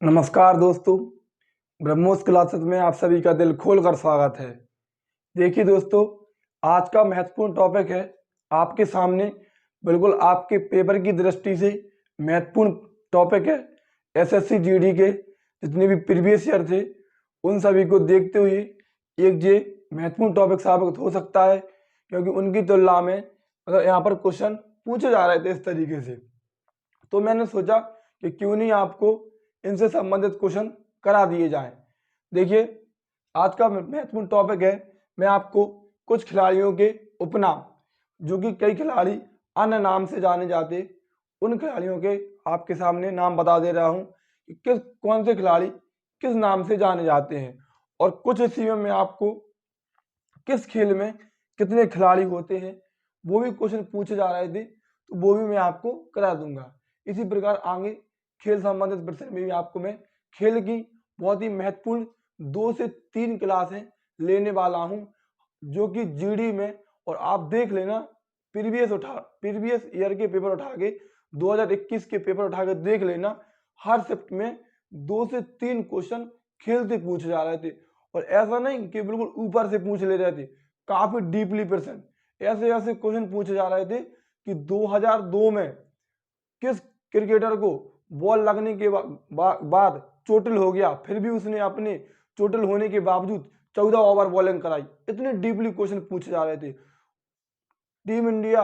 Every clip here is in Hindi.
नमस्कार दोस्तों, ब्रह्मोस क्लासेस में आप सभी का दिल खोलकर स्वागत है। देखिए दोस्तों, आज का महत्वपूर्ण टॉपिक है आपके सामने, बिल्कुल आपके पेपर की दृष्टि से महत्वपूर्ण टॉपिक है। एसएससी जीडी के जितने भी प्रीवियस ईयर थे उन सभी को देखते हुए एक ये महत्वपूर्ण टॉपिक साबित हो सकता है, क्योंकि उनकी तुलना में मतलब यहाँ पर क्वेश्चन पूछे जा रहे थे इस तरीके से। तो मैंने सोचा कि क्यों नहीं आपको इनसे संबंधित क्वेश्चन करा दिए जाएं। देखिए, आज का महत्वपूर्ण टॉपिक है, मैं आपको कुछ खिलाड़ियों के उपनाम, जो कि कई खिलाड़ी अन्य नाम से जाने जाते, उन खिलाड़ियों के आपके सामने नाम बता दे रहा हूं कि कौन से खिलाड़ी किस नाम से जाने जाते हैं। और कुछ इसी में मैं आपको किस खेल में कितने खिलाड़ी होते हैं वो भी क्वेश्चन पूछे जा रहे थे, तो वो भी मैं आपको करा दूंगा। इसी प्रकार आगे खेल संबंधित प्रश्न में भी आपको मैं खेल की बहुत ही महत्वपूर्ण 2 से 3 क्लासें लेने वाला हूं, जो कि जीडी में, और आप देख लेना प्रीवियस ईयर के पेपर उठा के 2021 के पेपर उठा के देख लेना, हर शिफ्ट में 2 से 3 क्वेश्चन खेल से पूछे जा रहे थे। और ऐसा नहीं कि बिल्कुल ऊपर से पूछ ले रहे थे, काफी डीपली प्रश्न, ऐसे ऐसे क्वेश्चन पूछे जा रहे थे कि 2002 में किस क्रिकेटर को बॉल लगने के बाद चोटिल हो गया, फिर भी उसने अपने चोटिल होने के बावजूद 14 ओवर बॉलिंग कराई। इतने डीपली क्वेश्चन पूछे जा रहे थे। टीम इंडिया,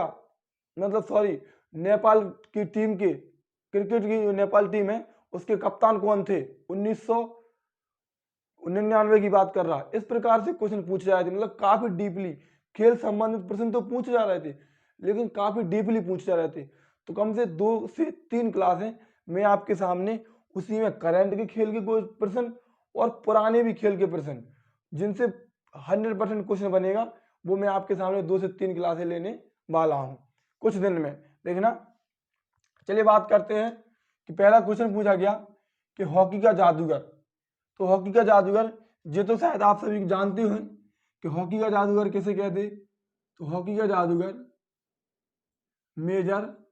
मतलब सॉरी, नेपाल की टीम के, क्रिकेट की जो नेपाल टीम है उसके कप्तान कौन थे, 1999 की बात कर रहा है। इस प्रकार से क्वेश्चन पूछे जा रहे थे, मतलब काफी डीपली खेल संबंधित प्रश्न तो पूछे जा रहे थे, लेकिन काफी डीपली पूछे जा रहे थे। तो कम से 2 से 3 क्लासें मैं आपके सामने उसी में करंट के खेल के प्रश्न और पुराने भी खेल के प्रश्न, जिनसे 100% क्वेश्चन बनेगा, वो मैं आपके सामने 2 से 3 क्लासें लेने वाला हूँ कुछ दिन में, देखना। चलिए बात करते हैं कि पहला क्वेश्चन पूछा गया कि हॉकी का जादूगर। तो हॉकी का जादूगर, ये तो शायद आप सभी जानते हो कि हॉकी का जादूगर किसे कहते। तो हॉकी का जादूगर मेजर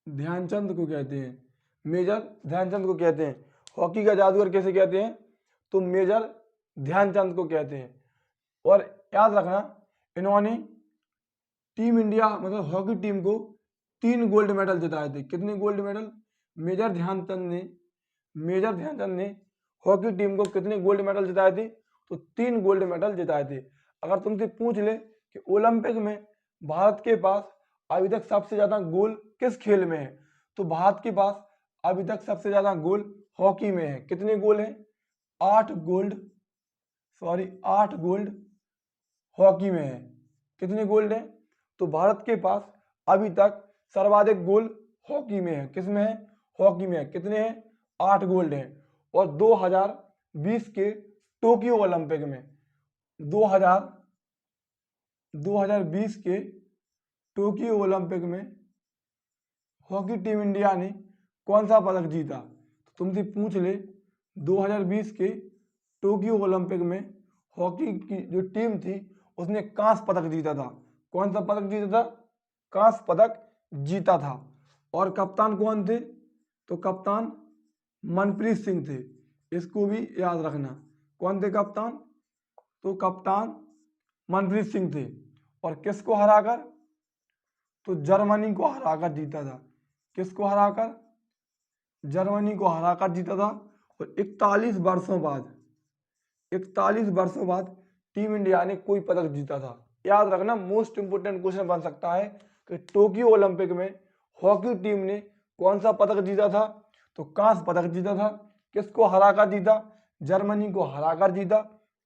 ध्यानचंद को कहते हैं। मेजर ध्यानचंद को कहते हैं। हॉकी का जादूगर किसे कहते हैं, तो मेजर ध्यानचंद को कहते हैं। और याद रखना, इन्होंने टीम इंडिया मतलब हॉकी टीम को 3 गोल्ड मेडल जिताए थे। कितने गोल्ड मेडल? मेजर ध्यानचंद ने हॉकी टीम को कितने गोल्ड मेडल जिताए थे, तो 3 गोल्ड मेडल जिताए थे। अगर तुमसे पूछ ले कि ओलंपिक में भारत के पास अभी तक सबसे ज्यादा गोल किस खेल में है, तो भारत के पास अभी तक सबसे ज्यादा गोल हॉकी में है। कितने गोल हैं? 8 गोल्ड, 8 गोल्ड हॉकी में है। कितने गोल्ड है? तो भारत के पास अभी तक सर्वाधिक गोल हॉकी में है। किसमें है? हॉकी में है। कितने हैं? 8 गोल्ड हैं। और 2020 के टोक्यो ओलंपिक में 2020 के टोक्यो ओलंपिक में हॉकी टीम इंडिया ने कौन सा पदक जीता? तो तुमसे पूछ ले, 2020 के टोक्यो ओलंपिक में हॉकी की जो टीम थी उसने कांस्य पदक जीता था। कौन सा पदक जीता था? कांस्य पदक जीता था। और कप्तान कौन थे? तो कप्तान मनप्रीत सिंह थे। इसको भी याद रखना। कौन थे कप्तान? तो कप्तान मनप्रीत सिंह थे। और किसको हराकर? तो जर्मनी को हराकर जीता था। किसको हराकर? जर्मनी को हराकर जीता था। और 41 वर्षों बाद टीम इंडिया ने कोई पदक जीता था। याद रखना, मोस्ट इंपोर्टेंट क्वेश्चन बन सकता है कि टोक्यो ओलंपिक में हॉकी टीम ने कौन सा पदक जीता था, तो कांस्य पदक जीता था। किसको हराकर जीता? जर्मनी को हराकर जीता।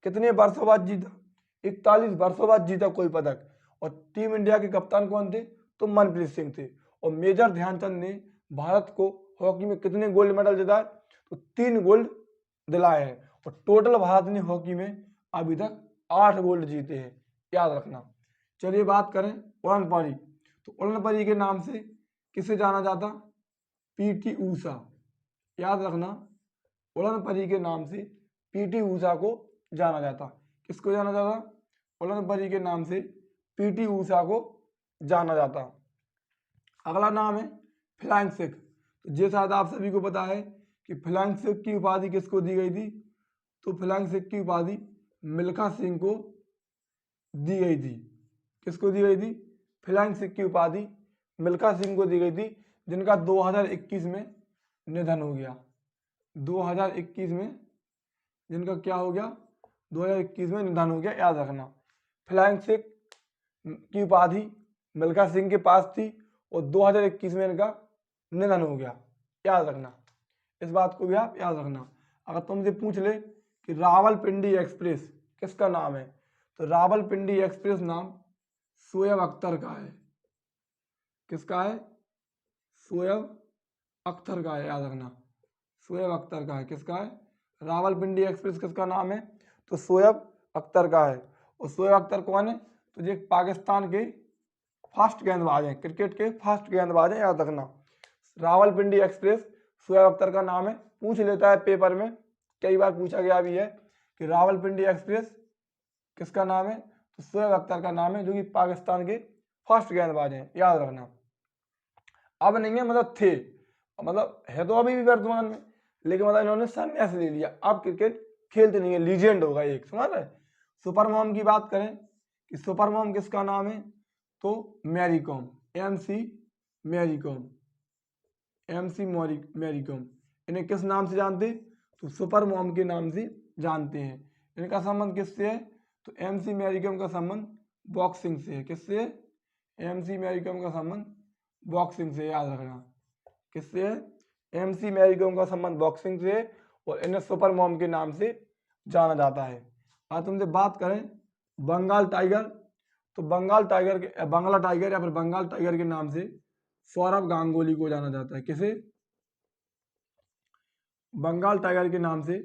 कितने वर्षों बाद जीता? 41 वर्षों बाद जीता कोई पदक। और टीम इंडिया के कप्तान कौन थे? तो मनप्रीत सिंह थे। और मेजर ध्यानचंद ने भारत को हॉकी में कितने गोल्ड मेडल जिताए? तो 3 गोल्ड दिलाए हैं। और टोटल भारत ने हॉकी में अभी तक 8 गोल्ड जीते हैं, याद रखना। चलिए बात करें उड़न परी। तो उड़न परी के नाम से किसे जाना जाता? पीटी ऊषा। याद रखना, उड़न परी के नाम से पीटी ऊषा को जाना जाता। किसको जाना जाता? उड़न परी के नाम से पीटी ऊषा को जाना जाता। अगला नाम है फ्लाइंग सिख। तो ये शायद आप सभी को पता है कि फ्लाइंग सिख की उपाधि किसको दी गई थी। तो फ्लाइंग सिख की उपाधि मिल्खा सिंह को दी गई थी। किसको दी गई थी? फ्लाइंग सिख की उपाधि मिल्खा सिंह को दी गई थी, जिनका 2021 में निधन हो गया। 2021 में जिनका क्या हो गया? 2021 में निधन हो गया, याद रखना। फ्लाइंग सिख की उपाधि मिल्खा सिंह के पास थी और 2021 में इनका निधन हो गया, याद रखना। इस बात को भी आप याद रखना। अगर तुमसे पूछ ले कि रावलपिंडी एक्सप्रेस किसका नाम है, तो रावलपिंडी एक्सप्रेस नाम शोएब अख्तर का है। किसका है? शोएब अख्तर का है, याद रखना। शोएब अख्तर का है। किसका है? रावलपिंडी एक्सप्रेस किसका नाम है? तो शोएब अख्तर का है। और शोएब अख्तर कौन है? तो ये पाकिस्तान के फास्ट गेंदबाज हैं, क्रिकेट के फास्ट गेंदबाज हैं, याद रखना। रावलपिंडी एक्सप्रेस शोएब अख्तर का नाम है। पूछ लेता है पेपर में, कई बार पूछा गया भी है कि रावलपिंडी एक्सप्रेस किसका नाम है, तो शोएब अख्तर का नाम है, जो कि पाकिस्तान के फास्ट गेंदबाज हैं, याद रखना। अब नहीं है, मतलब थे, मतलब है तो अभी भी वर्तमान में, लेकिन मतलब इन्होंने संन्यास ले लिया, अब क्रिकेट खेलते नहीं है, लीजेंड होगा एक, समझ रहे। सुपर मॉम की बात करें कि सुपर मॉम किसका नाम है, तो मैरी कॉम, MC मैरी कॉम, MC मैरी कॉम। इन्हें किस नाम से जानते? तो सुपर मॉम के नाम से जानते हैं। इनका संबंध किससे है? तो MC मैरी कॉम का संबंध बॉक्सिंग से है। किससे है? MC मैरी कॉम का संबंध बॉक्सिंग से, याद रखना। किससे है? MC मैरी कॉम का संबंध बॉक्सिंग से है और इन्हें सुपर मॉम के नाम से जाना जाता है। आज तुमसे बात करें बंगाल टाइगर, तो बंगाल टाइगर के, बांग्ला टाइगर या फिर बंगाल टाइगर के नाम से सौरव गांगुली को जाना जाता है। किसे? बंगाल टाइगर के नाम से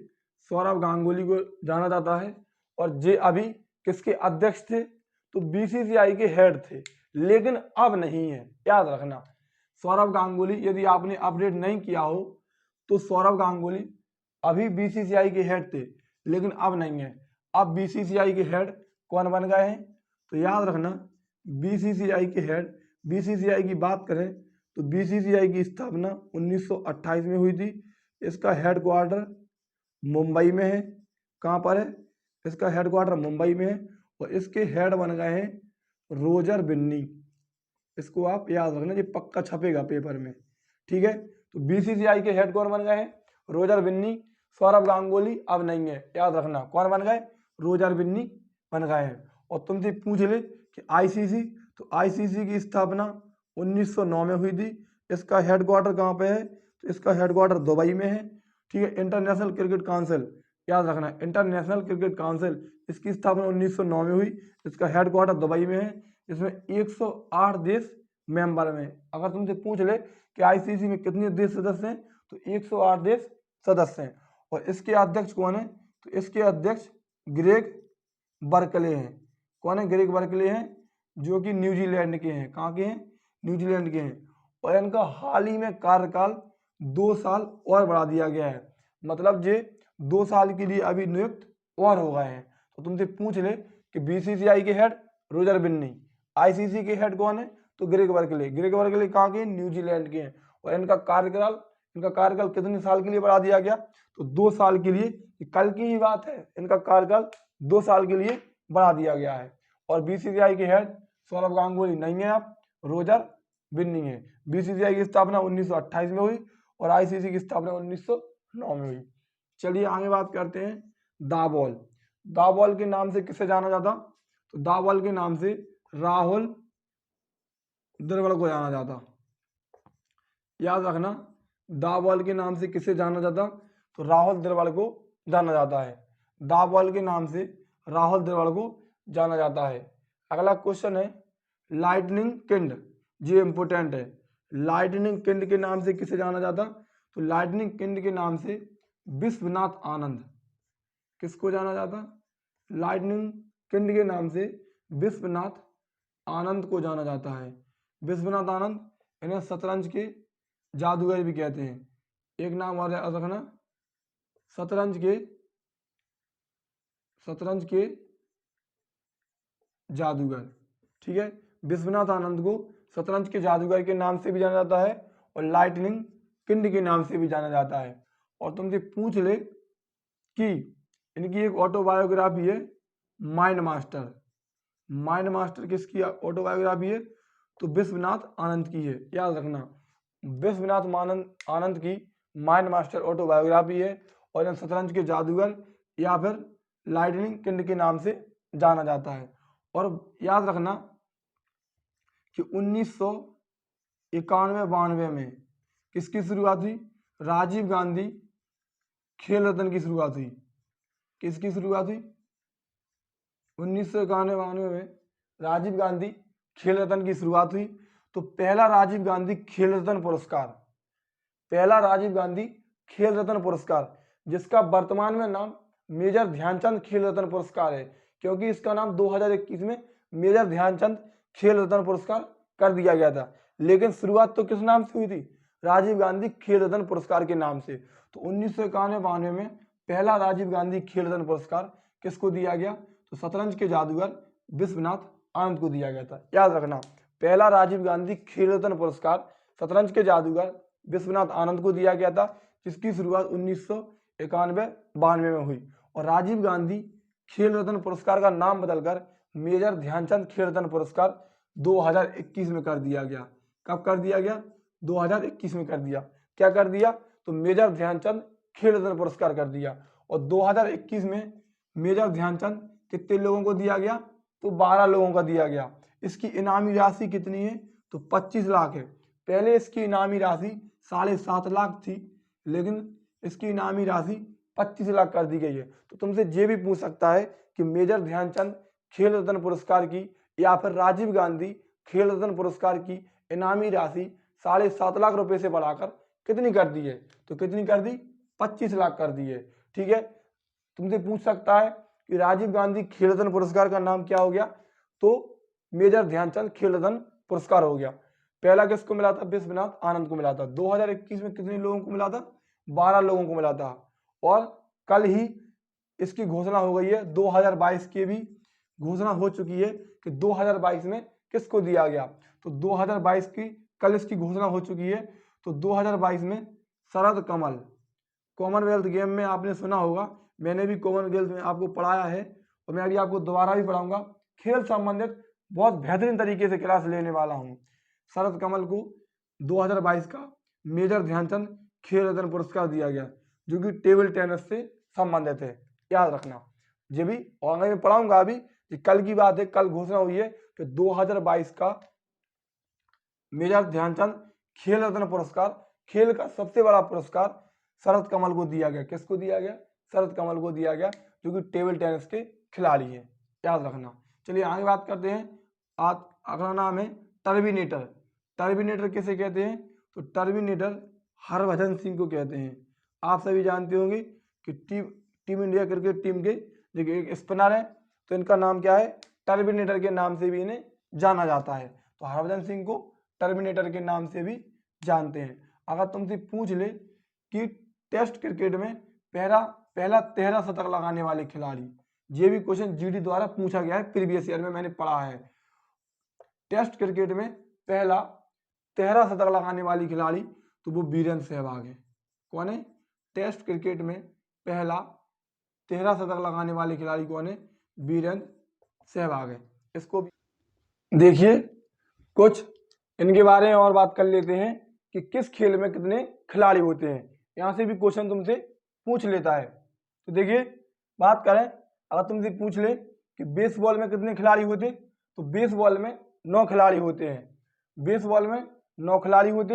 सौरव गांगुली को जाना जाता है। और ये अभी किसके अध्यक्ष थे? तो BCCI के हेड थे, लेकिन अब नहीं है, याद रखना। सौरव गांगुली, यदि आपने अपडेट नहीं किया हो तो सौरव गांगुली अभी BCCI के हेड थे, लेकिन अब नहीं है। अब BCCI के हेड कौन बन गए हैं? तो याद रखना, BCCI के हेड, BCCI की बात करें तो BCCI की स्थापना 1928 में हुई थी। इसका हेडक्वार्टर मुंबई में है। कहाँ पर है? इसका हेडक्वार्टर मुंबई में है और इसके हेड बन गए हैं रोजर बिन्नी। इसको आप याद रखना, ये पक्का छपेगा पेपर में, ठीक है। तो BCCI के हेड कौन बन गए हैं? रोजर बिन्नी। सौरव गांगुली अब नहीं है, याद रखना। कौन बन गए? रोजर बिन्नी बन गए हैं। और तुमसे पूछ ले कि ICC, तो ICC की स्थापना 1909 में हुई थी। इसका हेडक्वार्टर कहाँ पे है? तो इसका हेडक्वार्टर दुबई में है, ठीक है। इंटरनेशनल क्रिकेट काउंसिल, याद रखना, इंटरनेशनल क्रिकेट काउंसिल, इसकी स्थापना 1909 में हुई। इसका हेडक्वार्टर दुबई में है। इसमें 108 देश मेंबर में। अगर तुमसे पूछ ले कि ICC में कितने देश सदस्य हैं, तो 108 देश सदस्य हैं। और इसके अध्यक्ष कौन है? तो इसके अध्यक्ष ग्रेग बर्कले हैं। कौन है? ग्रेग बर्कले हैं, जो कि न्यूजीलैंड के हैं। कहाँ के हैं? न्यूजीलैंड के हैं। और इनका हाल ही में कार्यकाल 2 साल और बढ़ा दिया गया है, मतलब ये 2 साल के लिए अभी नियुक्त और हो गए हैं। तो तुमसे पूछ ले कि BCCI के हेड रोजर बिन्नी, ICC के हेड कौन है? तो ग्रेग बर्कले। ग्रेग बर्कले कहाँ के? न्यूजीलैंड के हैं। और इनका कार्यकाल कितने साल के लिए बढ़ा दिया गया? तो 2 साल के लिए। कल की ही बात है, इनका कार्यकाल 2 साल के लिए बढ़ा दिया गया है। और BCCI के हेड सौरव गांगुली नहीं है, अब रोजर बिन्नी है। BCCI की स्थापना 1928 में हुई और ICC की स्थापना 1909 में हुई। चलिए आगे बात करते हैं दाबॉल। दाबॉल के नाम से किसे जाना जाता? तो दाबॉल के नाम से राहुल द्रविड़ को जाना जाता, याद रखना। दाबॉल के नाम से किसे जाना जाता? तो राहुल द्रविड़ को जाना जाता है। दाबॉल के नाम से राहुल द्रविड़ को जाना जाता है। अगला क्वेश्चन है लाइटनिंग किंड, ये इंपोर्टेंट है। लाइटनिंग किंड के नाम से किसे जाना जाता? तो लाइटनिंग किंड के नाम से विश्वनाथ आनंद। किसको जाना जाता? लाइटनिंग किंड के नाम से विश्वनाथ आनंद को जाना जाता है। विश्वनाथ आनंद, इन्हें शतरंज के जादूगर भी कहते हैं। एक नाम और रखना, शतरंज के जादूगर, ठीक है। विश्वनाथ आनंद को शतरंज के जादूगर के नाम से भी जाना जाता है और लाइटनिंग किंड के नाम से भी जाना जाता है। और तुमसे पूछ ले कि इनकी एक ऑटोबायोग्राफी है माइंड मास्टर। माइंड मास्टर किसकी ऑटोबायोग्राफी है? तो विश्वनाथ आनंद की है, याद रखना। विश्वनाथ आनंद की माइंड मास्टर ऑटोबायोग्राफी है और इन शतरंज के जादूगर या फिर लाइटनिंग किंड के नाम से जाना जाता है। और याद रखना कि 1991-92 में किसकी शुरुआत हुई? राजीव गांधी खेल रत्न की शुरुआत हुई। किसकी शुरुआत हुई? 1991-92 में राजीव गांधी खेल रत्न की शुरुआत हुई। तो पहला राजीव गांधी खेल रत्न पुरस्कार, पहला राजीव गांधी खेल रत्न पुरस्कार, जिसका वर्तमान में नाम मेजर ध्यानचंद खेल रत्न पुरस्कार है, क्योंकि इसका नाम 2021 में मेजर ध्यानचंद खेल रत्न पुरस्कार कर दिया गया था। लेकिन शुरुआत तो किस नाम से हुई थी? राजीव गांधी खेल रत्न पुरस्कार के नाम से। तो 1991-92 में पहला राजीव गांधी खेल रत्न पुरस्कार किसको दिया गया? तो शतरंज के जादूगर विश्वनाथ आनंद को दिया गया था। याद रखना, पहला राजीव गांधी खेल रत्न पुरस्कार शतरंज के जादूगर विश्वनाथ आनंद को दिया गया था, जिसकी शुरुआत 1991-92 में हुई। और राजीव गांधी खेल रत्न पुरस्कार का नाम बदलकर मेजर ध्यानचंद खेल रत्न पुरस्कार 2021 में कर दिया गया। कब कर दिया गया? 2021 में कर दिया। क्या कर दिया? तो मेजर ध्यानचंद खेल रत्न पुरस्कार कर दिया। और 2021 में मेजर ध्यानचंद कितने लोगों को दिया गया? तो 12 लोगों का दिया गया। इसकी इनामी राशि कितनी है? तो 25 लाख है। पहले इसकी इनामी राशि 7.5 लाख थी, लेकिन इसकी इनामी राशि 25 लाख कर दी गई है। तो तुमसे ये भी पूछ सकता है कि मेजर ध्यानचंद खेल रत्न पुरस्कार की या फिर राजीव गांधी खेल रत्न पुरस्कार की इनामी राशि 7.5 लाख रुपए से बढ़ाकर कितनी कर दी है? तो कितनी कर दी? 25 लाख कर दी है। ठीक है, तुमसे पूछ सकता है कि राजीव गांधी खेल रत्न पुरस्कार का नाम क्या हो गया? तो मेजर ध्यानचंद खेल रत्न पुरस्कार हो गया। पहला किसको मिला था? विश्वनाथ आनंद को मिला था। 2021 में कितने लोगों को मिला था? 12 लोगों को मिला था। और कल ही इसकी घोषणा हो गई है, 2022 की भी घोषणा हो चुकी है कि 2022 में किसको दिया गया। तो 2022 की कल इसकी घोषणा हो चुकी है। तो 2022 में शरद कमल, कॉमनवेल्थ गेम में आपने सुना होगा, मैंने भी कॉमनवेल्थ में आपको पढ़ाया है और मैं अभी आपको दोबारा भी पढ़ाऊंगा। खेल संबंधित बहुत बेहतरीन तरीके से क्लास लेने वाला हूँ। शरद कमल को 2022 का मेजर ध्यानचंद खेल रत्न पुरस्कार दिया गया, जो कि टेबल टेनिस से संबंधित है। याद रखना, ये भी ऑनलाइन में पढ़ाऊंगा। अभी कल की बात है, कल घोषणा हुई है कि 2022 का मेजर ध्यानचंद खेल रत्न पुरस्कार, खेल का सबसे बड़ा पुरस्कार शरद कमल को दिया गया। किसको दिया गया? शरद कमल को दिया गया, जो कि टेबल टेनिस के खिलाड़ी हैं। याद रखना। चलिए आगे बात करते हैं। आज अगला नाम है टर्मिनेटर। टर्मिनेटर किसे कहते हैं? तो टर्मिनेटर हरभजन सिंह को कहते हैं। आप सभी जानते होंगे कि टीम इंडिया क्रिकेट टीम के जो एक स्पिनर है, तो इनका नाम क्या है? टर्मिनेटर के नाम से भी इन्हें जाना जाता है। तो हरभजन सिंह को टर्मिनेटर के नाम से भी जानते हैं। अगर तुमसे पूछ ले कि टेस्ट क्रिकेट में पहला 13 शतक लगाने वाले खिलाड़ी, ये भी क्वेश्चन जीडी द्वारा पूछा गया है, प्रीवियस ईयर में मैंने पढ़ा है। टेस्ट क्रिकेट में पहला 13 शतक लगाने वाली खिलाड़ी, तो वो वीरेंद्र सहवाग है। कौन है? टेस्ट क्रिकेट में पहला 13 शतक लगाने वाले खिलाड़ी कौन है? वीरेंद्र सहवाग है। इसको भी देखिए, कुछ इनके बारे में और बात कर लेते हैं कि किस खेल में कितने खिलाड़ी होते हैं। यहाँ से भी क्वेश्चन तुमसे पूछ लेता है। तो देखिए, बात करें, अगर तुमसे पूछ ले कि बेसबॉल में कितने खिलाड़ी होते, तो बेसबॉल में 9 खिलाड़ी होते हैं। बेसबॉल में 9 खिलाड़ी होते।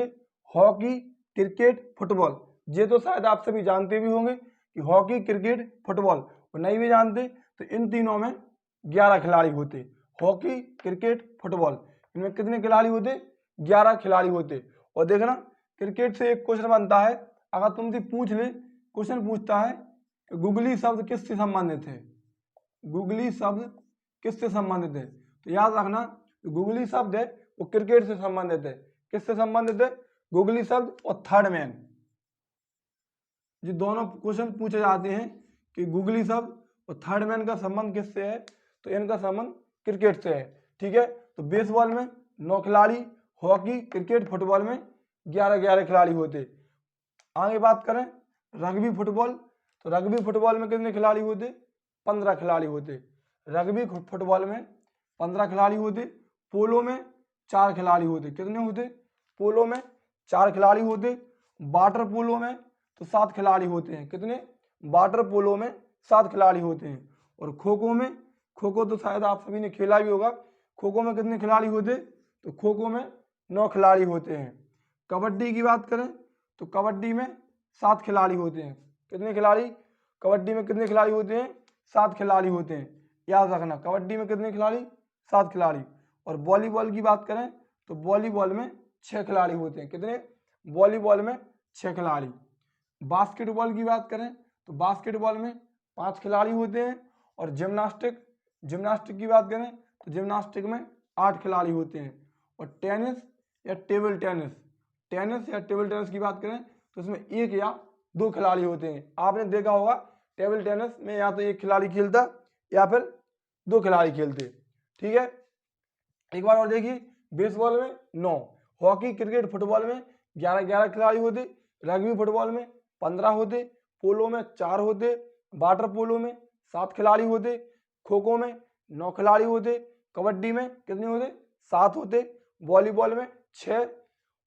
हॉकी, क्रिकेट, फुटबॉल, ये तो शायद आप सभी जानते भी होंगे कि हॉकी, क्रिकेट, फुटबॉल, और नहीं भी जानते तो इन तीनों में 11 खिलाड़ी होते। हॉकी, क्रिकेट, फुटबॉल, इनमें कितने खिलाड़ी होते? 11 खिलाड़ी होते। और देखना, क्रिकेट से एक क्वेश्चन बनता है। अगर तुमसे पूछ ले, क्वेश्चन पूछता है कि गुगली शब्द किससे संबंधित है? गुगली शब्द किससे संबंधित है? तो याद रखना, गुगली शब्द है वो क्रिकेट से संबंधित है। किससे संबंधित है? गुगली शब्द और थर्ड मैन, ये दोनों क्वेश्चन पूछे जाते हैं कि गुगली शब्द और थर्ड मैन का संबंध किससे है? तो इनका संबंध क्रिकेट से है। ठीक है, तो बेसबॉल में 9 खिलाड़ी, हॉकी, क्रिकेट, फुटबॉल में 11-11 खिलाड़ी होते। आगे बात करें रग्बी फुटबॉल, तो रग्बी फुटबॉल में कितने खिलाड़ी होते? 15 खिलाड़ी होते। रग्बी फुटबॉल में 15 खिलाड़ी होते। पोलो में 4 खिलाड़ी होते। कितने होते? पोलो में 4 खिलाड़ी होते। वाटर पोलो में तो 7 खिलाड़ी होते हैं। कितने? वाटर पोलो में 7 खिलाड़ी होते हैं। और खो खो में, खो खो तो शायद आप सभी ने खेला भी होगा, खो खो में कितने खिलाड़ी होते? तो खो खो में 9 खिलाड़ी होते हैं। कबड्डी की बात करें तो कबड्डी में 7 खिलाड़ी होते हैं। कितने खिलाड़ी? कबड्डी में कितने खिलाड़ी होते हैं? 7 खिलाड़ी होते हैं। याद रखना, कबड्डी में कितने खिलाड़ी? 7 खिलाड़ी। और वॉलीबॉल की बात करें तो वॉलीबॉल में 6 खिलाड़ी होते हैं। कितने? वॉलीबॉल में 6 खिलाड़ी। बास्केटबॉल की बात करें तो बास्केटबॉल में 5 खिलाड़ी होते हैं। और जिम्नास्टिक, जिम्नास्टिक की बात करें तो जिम्नास्टिक में 8 खिलाड़ी होते हैं। और टेनिस या टेबल टेनिस, टेनिस या टेबल टेनिस की बात करें तो इसमें 1 या 2 खिलाड़ी होते हैं। आपने देखा होगा टेबल टेनिस में या तो 1 खिलाड़ी खेलता या फिर 2 खिलाड़ी खेलते। ठीक है, एक बार और देखिए, बेसबॉल में 9, हॉकी क्रिकेट फुटबॉल में 11 खिलाड़ी होते। रग्बी फुटबॉल में 15 होते। पोलो में 4 होते। वाटर पोलो में 7 खिलाड़ी होते। खो खो में 9 खिलाड़ी होते। कबड्डी में कितने होते? 7 होते। वॉलीबॉल में 6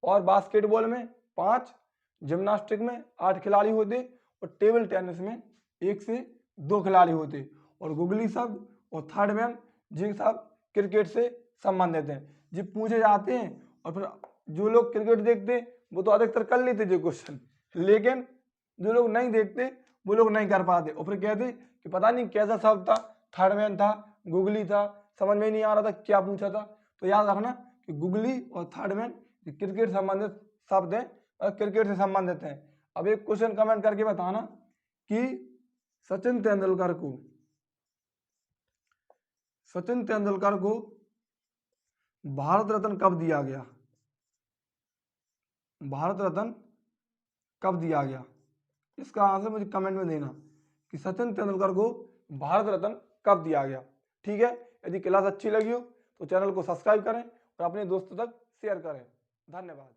और बास्केटबॉल में 5। जिम्नास्टिक में 8 खिलाड़ी होते। और टेबल टेनिस में 1 से 2 खिलाड़ी होते। और गुगली शब्द और थर्ड मैन जी शब्द क्रिकेट से संबंधित हैं, जी पूछे जाते हैं। और फिर जो लोग क्रिकेट देखते हैं वो तो अधिकतर कर लेते जो क्वेश्चन, लेकिन जो लोग नहीं देखते वो लोग नहीं कर पाते। और फिर कहते कि पता नहीं कैसा शब्द था, थर्ड मैन था, गुगली था, समझ में नहीं आ रहा था क्या पूछा था। तो याद रखना कि गुगली और थर्ड मैन क्रिकेट संबंधित शब्द हैं और क्रिकेट से संबंधित हैं। अब एक क्वेश्चन कमेंट करके बताना कि सचिन तेंदुलकर को भारत रत्न कब दिया गया? भारत रत्न कब दिया गया? इसका आंसर मुझे कमेंट में देना कि सचिन तेंदुलकर को भारत रत्न कब दिया गया। ठीक है, यदि क्लास अच्छी लगी हो तो चैनल को सब्सक्राइब करें और अपने दोस्तों तक शेयर करें। धन्यवाद।